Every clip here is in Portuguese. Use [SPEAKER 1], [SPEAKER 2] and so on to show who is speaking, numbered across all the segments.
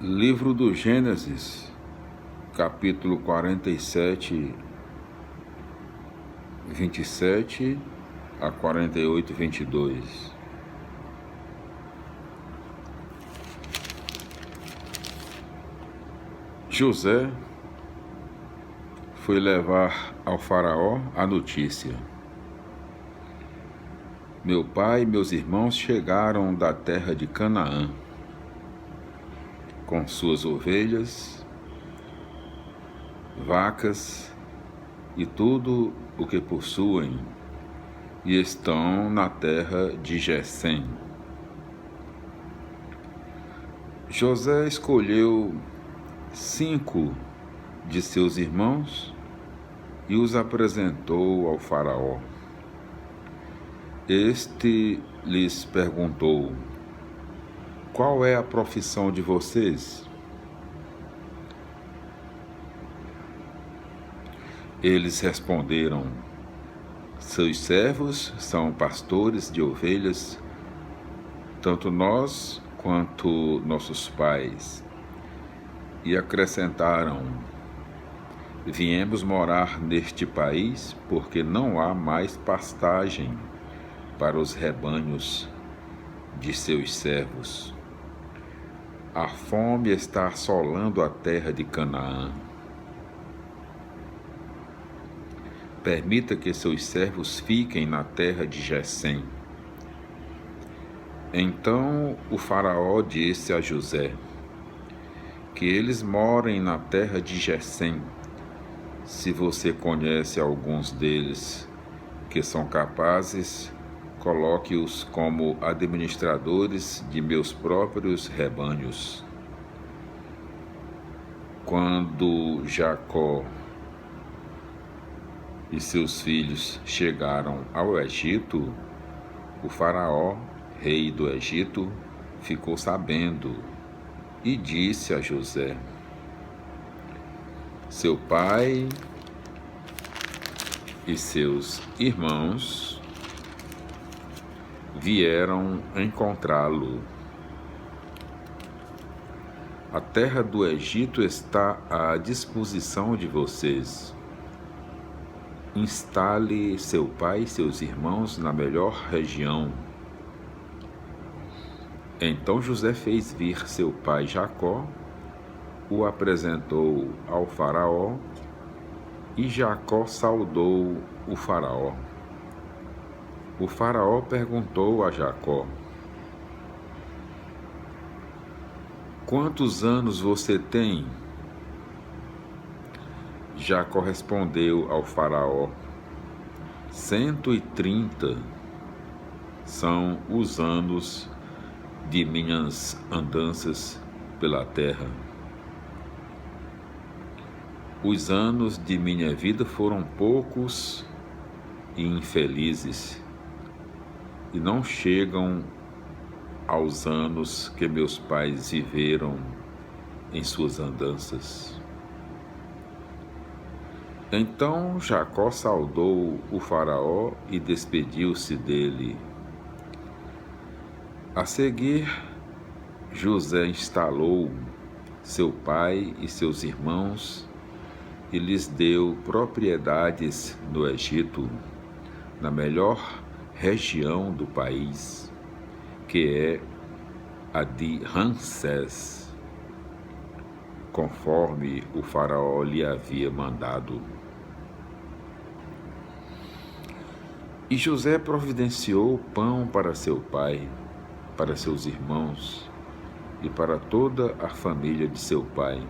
[SPEAKER 1] Livro do Gênesis, capítulo 47, 27 a 48, 22. José foi levar ao faraó a notícia: meu pai e meus irmãos chegaram da terra de Canaã, com suas ovelhas, vacas e tudo o que possuem, e estão na terra de Gessém. José escolheu 5 de seus irmãos e os apresentou ao faraó. Este lhes perguntou: qual é a profissão de vocês? Eles responderam: seus servos são pastores de ovelhas, tanto nós quanto nossos pais. E acrescentaram: viemos morar neste país porque não há mais pastagem para os rebanhos de seus servos. A fome está assolando a terra de Canaã. Permita que seus servos fiquem na terra de Gessém. Então o faraó disse a José: que eles morem na terra de Gessém. Se você conhece alguns deles que são capazes, coloque-os como administradores de meus próprios rebanhos. Quando Jacó e seus filhos chegaram ao Egito, o faraó, rei do Egito, ficou sabendo e disse a José: seu pai e seus irmãos vieram encontrá-lo. A terra do Egito está à disposição de vocês. Instale seu pai e seus irmãos na melhor região. Então José fez vir seu pai Jacó, o apresentou ao faraó, e Jacó saudou o faraó. O faraó perguntou a Jacó: quantos anos você tem? Jacó respondeu ao faraó: 130 são os anos de minhas andanças pela terra. Os anos de minha vida foram poucos e infelizes, e não chegam aos anos que meus pais viveram em suas andanças. Então Jacó saudou o faraó e despediu-se dele. A seguir, José instalou seu pai e seus irmãos e lhes deu propriedades no Egito, na melhor região do país, que é a de Ramsés, conforme o faraó lhe havia mandado. E José providenciou pão para seu pai, para seus irmãos e para toda a família de seu pai,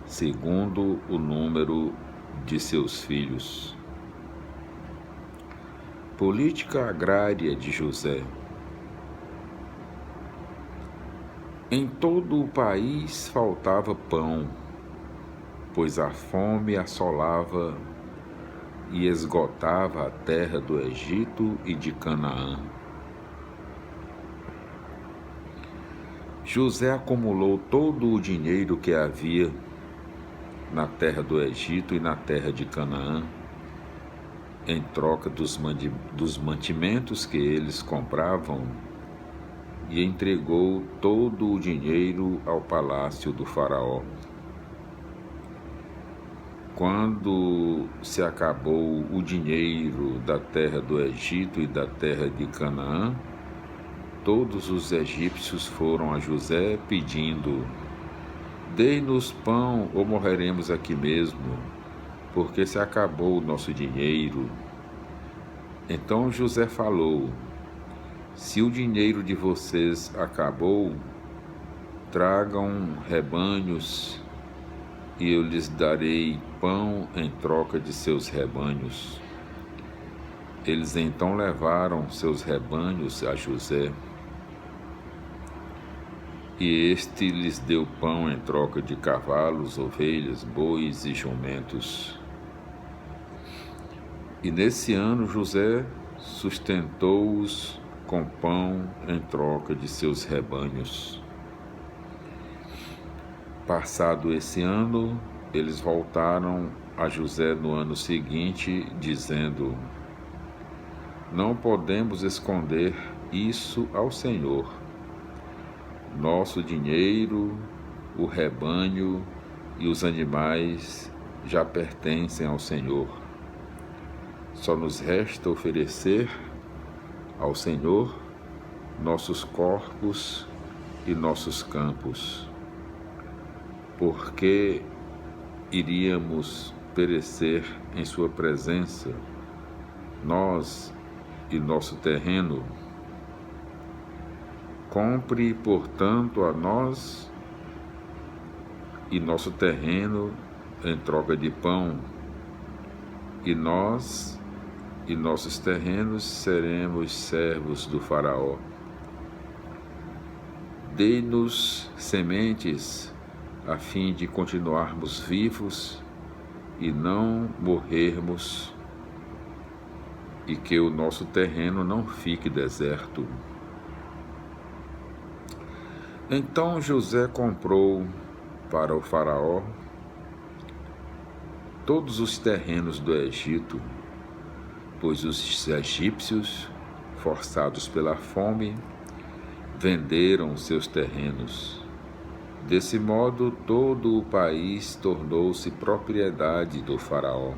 [SPEAKER 1] segundo o número de seus filhos. Política agrária de José. Em todo o país faltava pão, pois a fome assolava e esgotava a terra do Egito e de Canaã. José acumulou todo o dinheiro que havia na terra do Egito e na terra de Canaã, em troca dos mantimentos que eles compravam e entregou todo o dinheiro ao palácio do faraó. Quando se acabou o dinheiro da terra do Egito e da terra de Canaã, todos os egípcios foram a José pedindo: dê-nos pão ou morreremos aqui mesmo, porque se acabou o nosso dinheiro. Então José falou: se o dinheiro de vocês acabou, tragam rebanhos e eu lhes darei pão em troca de seus rebanhos. Eles então levaram seus rebanhos a José, e este lhes deu pão em troca de cavalos, ovelhas, bois e jumentos. E nesse ano José sustentou-os com pão em troca de seus rebanhos. Passado esse ano, eles voltaram a José no ano seguinte, dizendo: não podemos esconder isso ao Senhor. Nosso dinheiro, o rebanho e os animais já pertencem ao Senhor. Só nos resta oferecer ao Senhor nossos corpos e nossos campos. Porque iríamos perecer em sua presença, nós e nosso terreno? Compre, portanto, a nós e nosso terreno em troca de pão, e nós e nossos terrenos seremos servos do faraó. Dê-nos sementes a fim de continuarmos vivos e não morrermos, e que o nosso terreno não fique deserto. Então José comprou para o faraó todos os terrenos do Egito, pois os egípcios, forçados pela fome, venderam seus terrenos. Desse modo, todo o país tornou-se propriedade do faraó.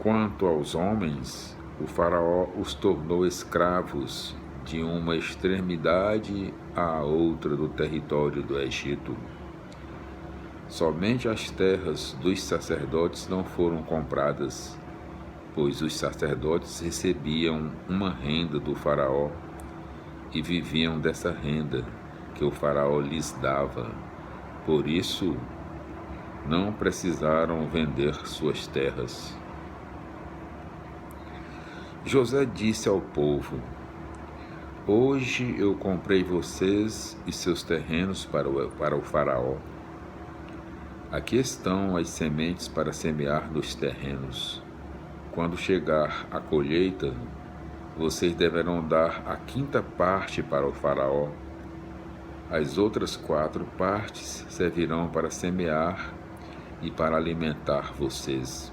[SPEAKER 1] Quanto aos homens, o faraó os tornou escravos de uma extremidade à outra do território do Egito. Somente as terras dos sacerdotes não foram compradas, pois os sacerdotes recebiam uma renda do faraó e viviam dessa renda que o faraó lhes dava. Por isso, não precisaram vender suas terras. José disse ao povo: hoje eu comprei vocês e seus terrenos para o faraó. Aqui estão as sementes para semear nos terrenos. Quando chegar a colheita, vocês deverão dar a 5ª parte para o faraó. As outras 4 partes servirão para semear e para alimentar vocês,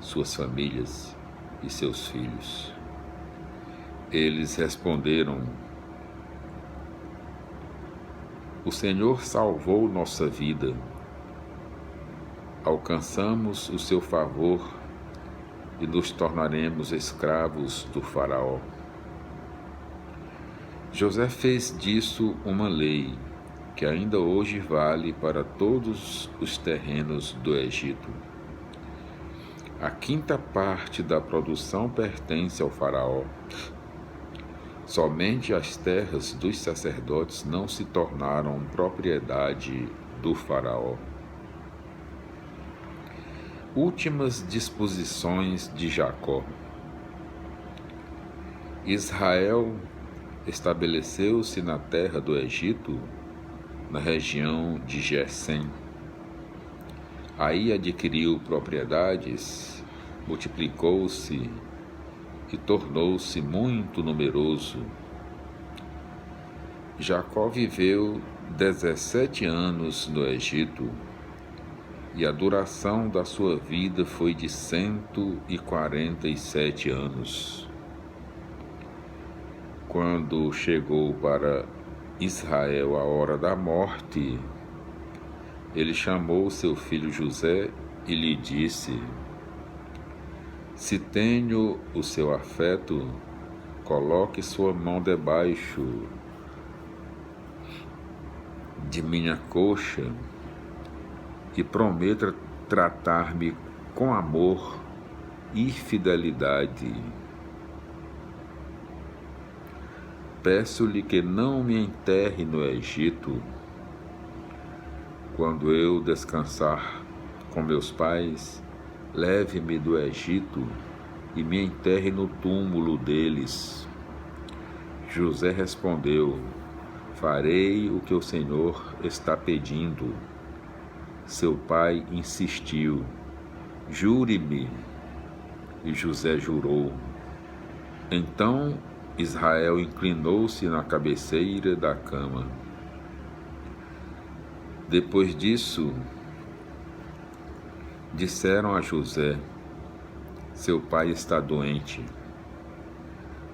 [SPEAKER 1] suas famílias e seus filhos. Eles responderam: o Senhor salvou nossa vida. Alcançamos o seu favor e nos tornaremos escravos do faraó. José fez disso uma lei que ainda hoje vale para todos os terrenos do Egito. A 5ª parte da produção pertence ao faraó. Somente as terras dos sacerdotes não se tornaram propriedade do faraó. Últimas disposições de Jacó. Israel estabeleceu-se na terra do Egito, na região de Gesem. Aí adquiriu propriedades, multiplicou-se e tornou-se muito numeroso. Jacó viveu 17 anos no Egito, e a duração da sua vida foi de 147 anos. Quando chegou para Israel a hora da morte, ele chamou seu filho José e lhe disse: Se tenho o seu afeto, coloque sua mão debaixo de minha coxa e prometa tratar-me com amor e fidelidade. Peço-lhe que não me enterre no Egito. Quando eu descansar com meus pais, leve-me do Egito e me enterre no túmulo deles. José respondeu: Farei o que o Senhor está pedindo. Seu pai insistiu: Jure-me. E José jurou. Então Israel inclinou-se na cabeceira da cama. Depois disso, disseram a José: Seu pai está doente.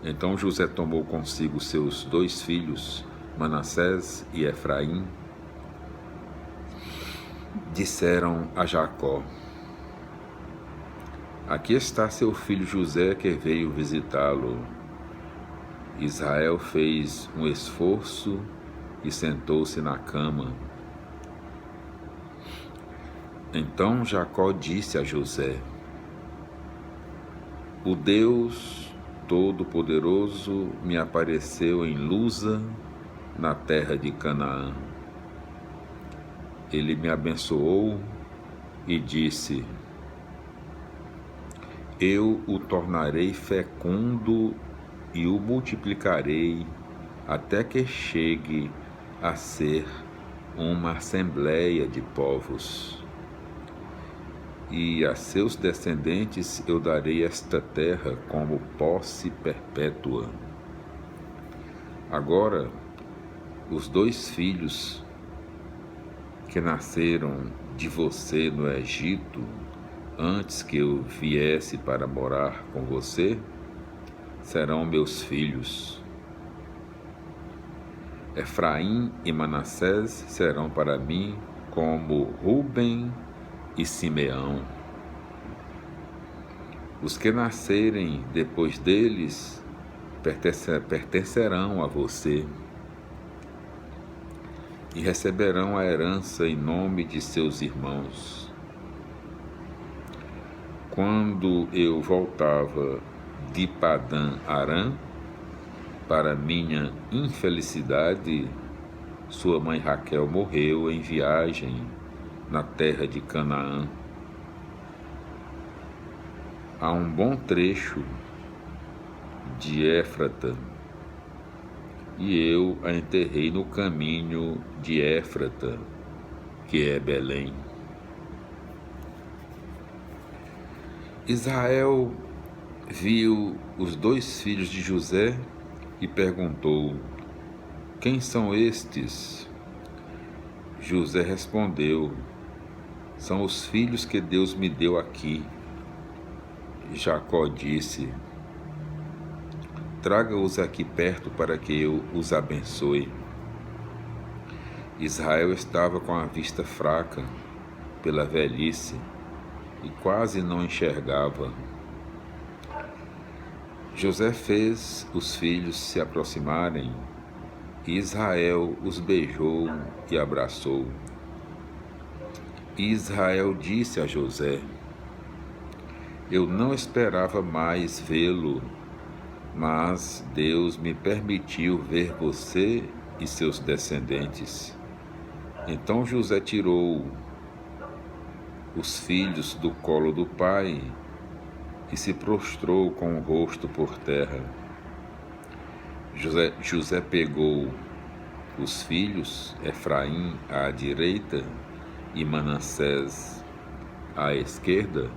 [SPEAKER 1] Então José tomou consigo seus 2 filhos, Manassés e Efraim. Disseram a Jacó: Aqui está seu filho José que veio visitá-lo. Israel fez um esforço e sentou-se na cama. Então Jacó disse a José: O Deus Todo-Poderoso me apareceu em Luza, na terra de Canaã. Ele me abençoou e disse: Eu o tornarei fecundo e o multiplicarei até que chegue a ser uma assembleia de povos. E a seus descendentes eu darei esta terra como posse perpétua. Agora, os 2 filhos que nasceram de você no Egito, antes que eu viesse para morar com você, serão meus filhos. Efraim e Manassés serão para mim como Ruben e Simeão. Os que nascerem depois deles pertencerão a você e receberão a herança em nome de seus irmãos. Quando eu voltava de Padã Arã, para minha infelicidade, sua mãe Raquel morreu em viagem na terra de Canaã. Há um bom trecho de Éfrata, e eu a enterrei no caminho de Éfrata, que é Belém. Israel viu os 2 filhos de José e perguntou: Quem são estes? José respondeu: São os filhos que Deus me deu aqui. Jacó disse: Traga-os aqui perto para que eu os abençoe. Israel estava com a vista fraca pela velhice e quase não enxergava. José fez os filhos se aproximarem e Israel os beijou e abraçou. E Israel disse a José: Eu não esperava mais vê-lo, mas Deus me permitiu ver você e seus descendentes. Então José tirou os filhos do colo do pai e se prostrou com o rosto por terra. José pegou os filhos, Efraim à direita e Manassés à esquerda,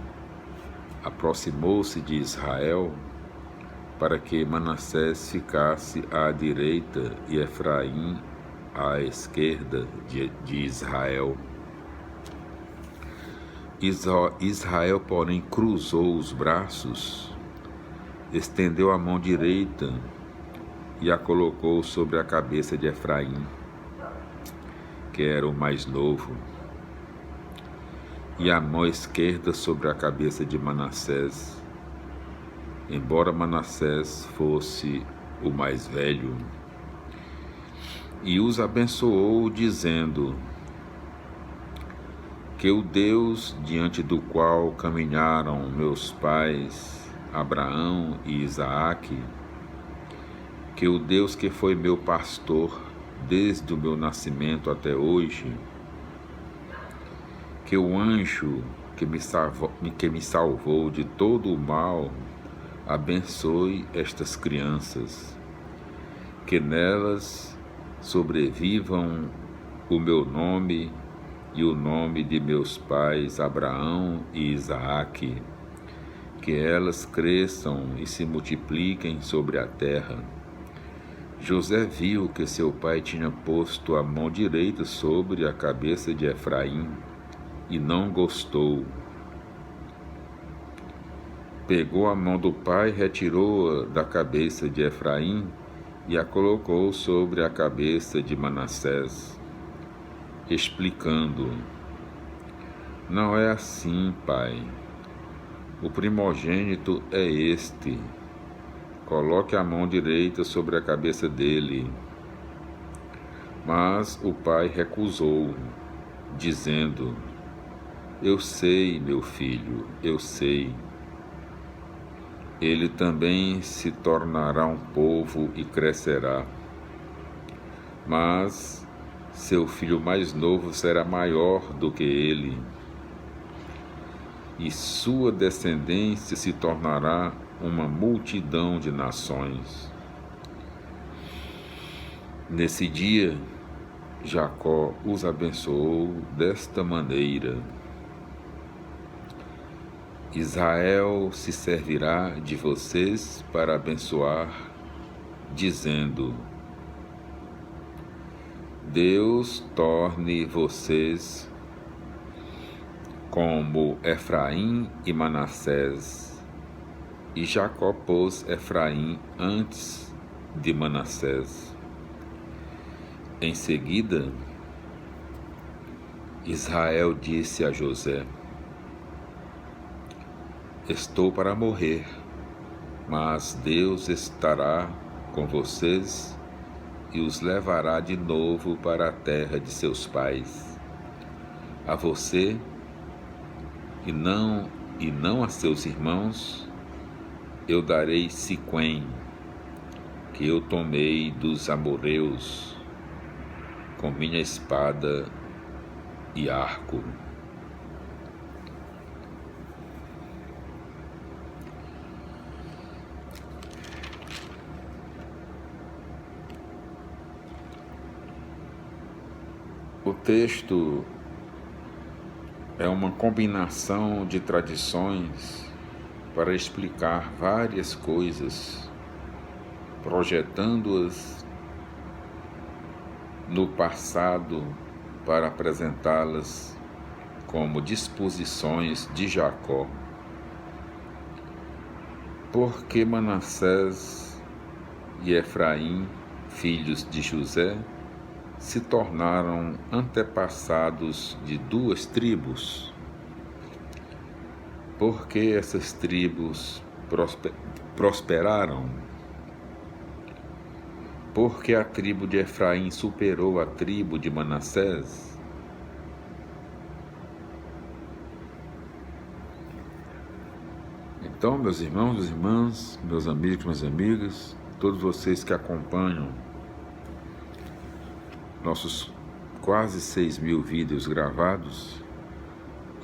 [SPEAKER 1] aproximou-se de Israel para que Manassés ficasse à direita e Efraim à esquerda de Israel. Israel, porém, cruzou os braços, estendeu a mão direita e a colocou sobre a cabeça de Efraim, que era o mais novo, e a mão esquerda sobre a cabeça de Manassés, embora Manassés fosse o mais velho. E os abençoou, dizendo: que o Deus diante do qual caminharam meus pais, Abraão e Isaque, que o Deus que foi meu pastor desde o meu nascimento até hoje, que o anjo que me salvou de todo o mal, abençoe estas crianças, que nelas sobrevivam o meu nome e o nome de meus pais Abraão e Isaque, que elas cresçam e se multipliquem sobre a terra. José viu que seu pai tinha posto a mão direita sobre a cabeça de Efraim e não gostou. Pegou a mão do pai, retirou-a da cabeça de Efraim e a colocou sobre a cabeça de Manassés, explicando: não é assim, pai. O primogênito é este. Coloque a mão direita sobre a cabeça dele. Mas o pai recusou, dizendo: eu sei, meu filho, eu sei. Ele também se tornará um povo e crescerá. Mas seu filho mais novo será maior do que ele, e sua descendência se tornará uma multidão de nações. Nesse dia, Jacó os abençoou desta maneira: Israel se servirá de vocês para abençoar, dizendo: Deus torne vocês como Efraim e Manassés. E Jacó pôs Efraim antes de Manassés. Em seguida, Israel disse a José: estou para morrer, mas Deus estará com vocês e os levará de novo para a terra de seus pais. A você e não a seus irmãos eu darei Siquém, que eu tomei dos amoreus com minha espada e arco. O texto é uma combinação de tradições para explicar várias coisas, projetando-as no passado para apresentá-las como disposições de Jacó. Porque Manassés e Efraim, filhos de José, se tornaram antepassados de duas tribos. Porque essas tribos prosperaram. Porque a tribo de Efraim superou a tribo de Manassés. Então, meus irmãos, minhas irmãs, meus amigos, minhas amigas, todos vocês que acompanham nossos quase 6.000 vídeos gravados,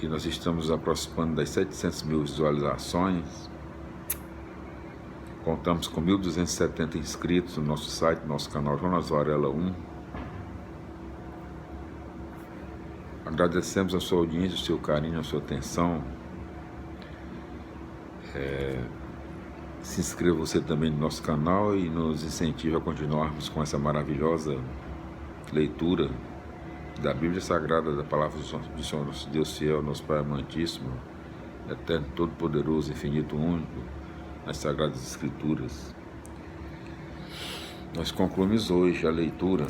[SPEAKER 1] e nós estamos aproximando das 700.000 visualizações. Contamos com 1.270 inscritos no nosso site, no nosso canal Jonas Varela 1. Agradecemos a sua audiência, o seu carinho, a sua atenção. Se inscreva você também no nosso canal e nos incentive a continuarmos com essa maravilhosa leitura da Bíblia Sagrada, da Palavra do Senhor, nosso Deus fiel, nosso Pai amantíssimo, eterno, todo-poderoso, infinito, único, nas Sagradas Escrituras. Nós concluímos hoje a leitura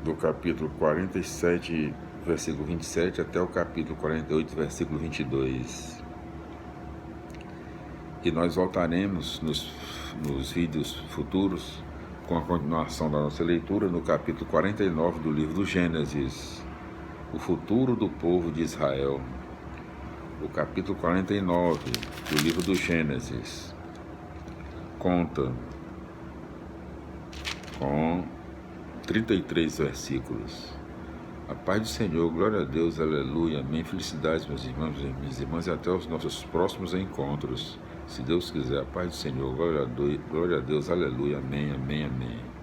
[SPEAKER 1] do capítulo 47, versículo 27, até o capítulo 48, versículo 22. E nós voltaremos nos vídeos futuros com a continuação da nossa leitura no capítulo 49 do livro do Gênesis, o futuro do povo de Israel. O capítulo 49 do livro do Gênesis conta com 33 versículos. A paz do Senhor, glória a Deus, aleluia, amém. Felicidades, meus irmãos e minhas irmãs, e até os nossos próximos encontros. Se Deus quiser, a paz do Senhor, glória a Deus, aleluia, amém, amém, amém.